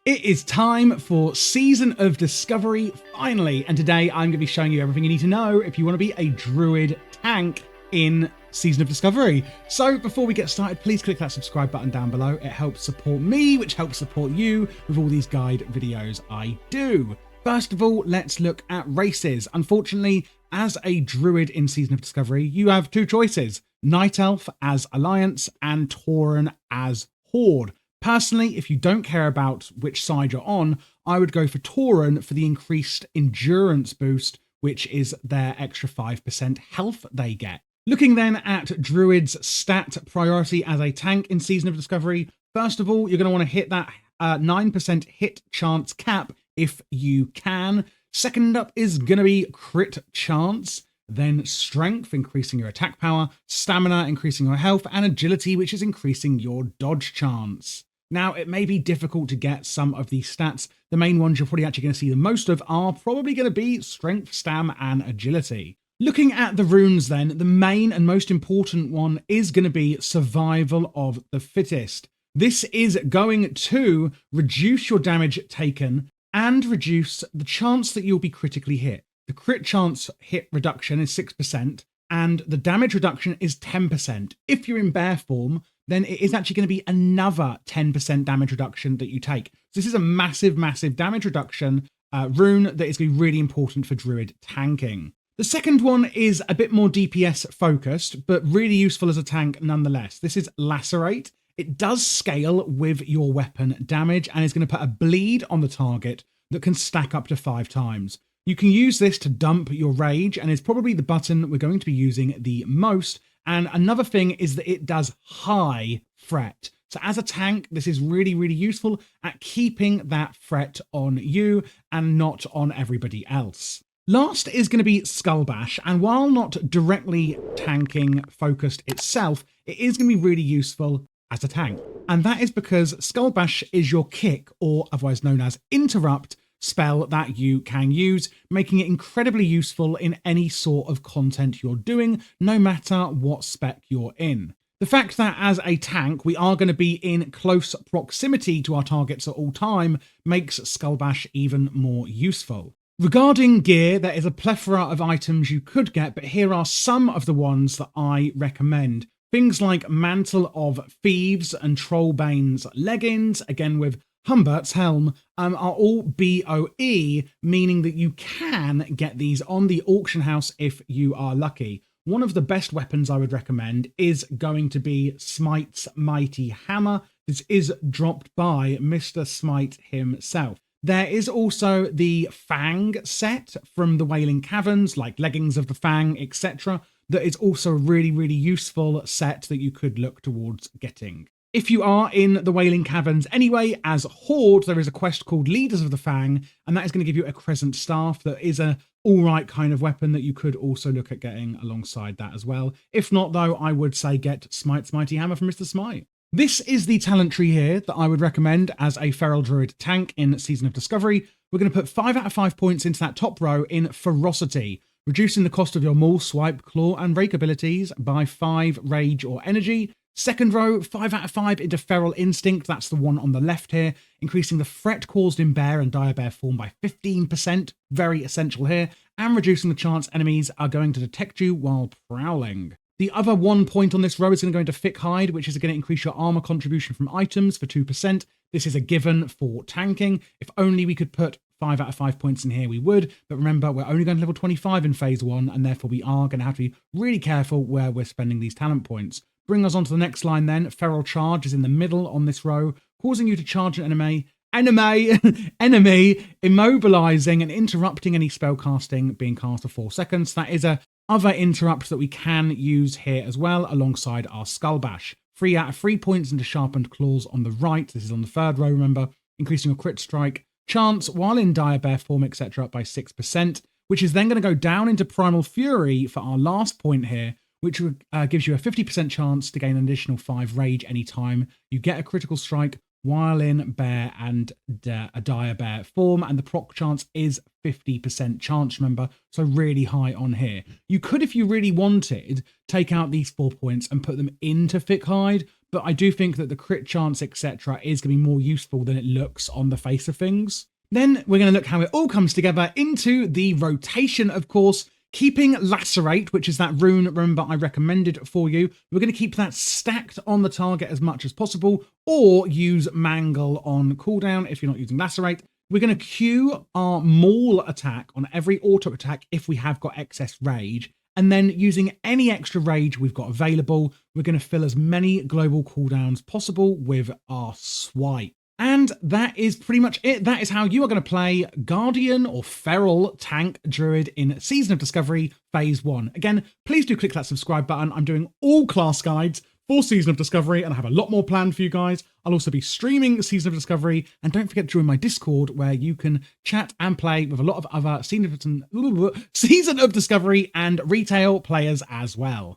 It is time for Season of Discovery, finally, and today I'm going to be showing you everything you need to know if you want to be a Druid tank in Season of Discovery. So before we get started, please click that subscribe button down below. It helps support me, which helps support you with all these guide videos I do. First of all, let's look at races. Unfortunately, as a Druid in Season of Discovery, you have two choices: Night Elf as Alliance and Tauren as Horde. Personally, if you don't care about which side you're on, I would go for Tauren for the increased endurance boost, which is their extra 5% health they get. Looking then at Druid's stat priority as a tank in Season of Discovery, first of all, you're going to want to hit that 9% hit chance cap if you can. Second up is going to be crit chance. Then strength, increasing your attack power, stamina, increasing your health, and agility, which is increasing your dodge chance. Now, it may be difficult to get some of these stats. The main ones you're probably actually going to see the most of are probably going to be strength, stam, and agility. Looking at the runes then, the main and most important one is going to be survival of the fittest. This is going to reduce your damage taken and reduce the chance that you'll be critically hit. The crit chance hit reduction is 6%, and the damage reduction is 10%. If you're in bear form, then it is actually going to be another 10% damage reduction that you take. So this is a massive, massive damage reduction rune that is going to be really important for Druid tanking. The second one is a bit more DPS focused, but really useful as a tank nonetheless. This is Lacerate. It does scale with your weapon damage and is going to put a bleed on the target that can stack up to 5 times. You can use this to dump your rage, and is probably the button we're going to be using the most. And another thing is that it does high threat. So as a tank, this is really, really useful at keeping that threat on you and not on everybody else. Last is going to be Skull Bash, and while not directly tanking focused itself, it is going to be really useful as a tank. And that is because Skull Bash is your kick, or otherwise known as interrupt, spell that you can use, making it incredibly useful in any sort of content you're doing, no matter what spec you're in. The fact that as a tank we are going to be in close proximity to our targets at all time makes Skull Bash even more useful. Regarding gear, there is a plethora of items you could get, but here are some of the ones that I recommend. Things like Mantle of Thieves and Trollbane's leggings, again with Humbert's helm, are all BOE, meaning that you can get these on the auction house if you are lucky. One of the best weapons I would recommend is going to be Smite's Mighty Hammer. This is dropped by Mr. Smite himself. There is also the Fang set from the Wailing Caverns, like Leggings of the Fang, etc. That is also a really, really useful set that you could look towards getting. If you are in the Wailing Caverns anyway, as Horde, there is a quest called Leaders of the Fang, and that is going to give you a Crescent Staff that is a alright kind of weapon that you could also look at getting alongside that as well. If not, though, I would say get Smite's Mighty Hammer from Mr. Smite. This is the talent tree here that I would recommend as a Feral Druid tank in Season of Discovery. We're going to put 5 out of 5 points into that top row in Ferocity, reducing the cost of your Maul, Swipe, Claw, and Rake abilities by 5 Rage or Energy. Second row, 5 out of 5 into Feral Instinct, that's the one on the left here, increasing the threat caused in bear and dire bear form by 15%, very essential here, and reducing the chance enemies are going to detect you while prowling. The other 1 point on this row is going to go into Thick Hide, which is going to increase your armor contribution from items for 2%. This is a given for tanking. If only we could put 5 out of 5 points in here, we would. But remember, we're only going to level 25 in phase 1, and therefore we are going to have to be really careful where we're spending these talent points. Bring us on to the next line then. Feral Charge is in the middle on this row, causing you to charge an enemy, immobilizing and interrupting any spell casting being cast for 4 seconds. That is a other interrupt that we can use here as well, alongside our Skull Bash. 3 out of 3 points into Sharpened Claws on the right. This is on the third row, remember, increasing your crit strike chance while in dire bear form, etc. by 6%, which is then going to go down into Primal Fury for our last point here, which gives you a 50% chance to gain an additional 5 rage anytime you get a critical strike Wildling, Bear, and a Dire Bear form, and the proc chance is 50% chance, remember, so really high on here. You could, if you really wanted, take out these 4 points and put them into Thick Hide, but I do think that the crit chance, etc., is going to be more useful than it looks on the face of things. Then we're going to look how it all comes together into the rotation, of course. Keeping Lacerate, which is that rune, remember, I recommended for you. We're going to keep that stacked on the target as much as possible, or use Mangle on cooldown if you're not using Lacerate. We're going to queue our Maul attack on every auto attack if we have got excess rage. And then using any extra rage we've got available, we're going to fill as many global cooldowns possible with our swipe. And that is pretty much it. That is how you are going to play Guardian or Feral Tank Druid in Season of Discovery Phase 1. Again, please do click that subscribe button. I'm doing all class guides for Season of Discovery, and I have a lot more planned for you guys. I'll also be streaming Season of Discovery, and don't forget to join my Discord, where you can chat and play with a lot of other Season of Discovery and retail players as well.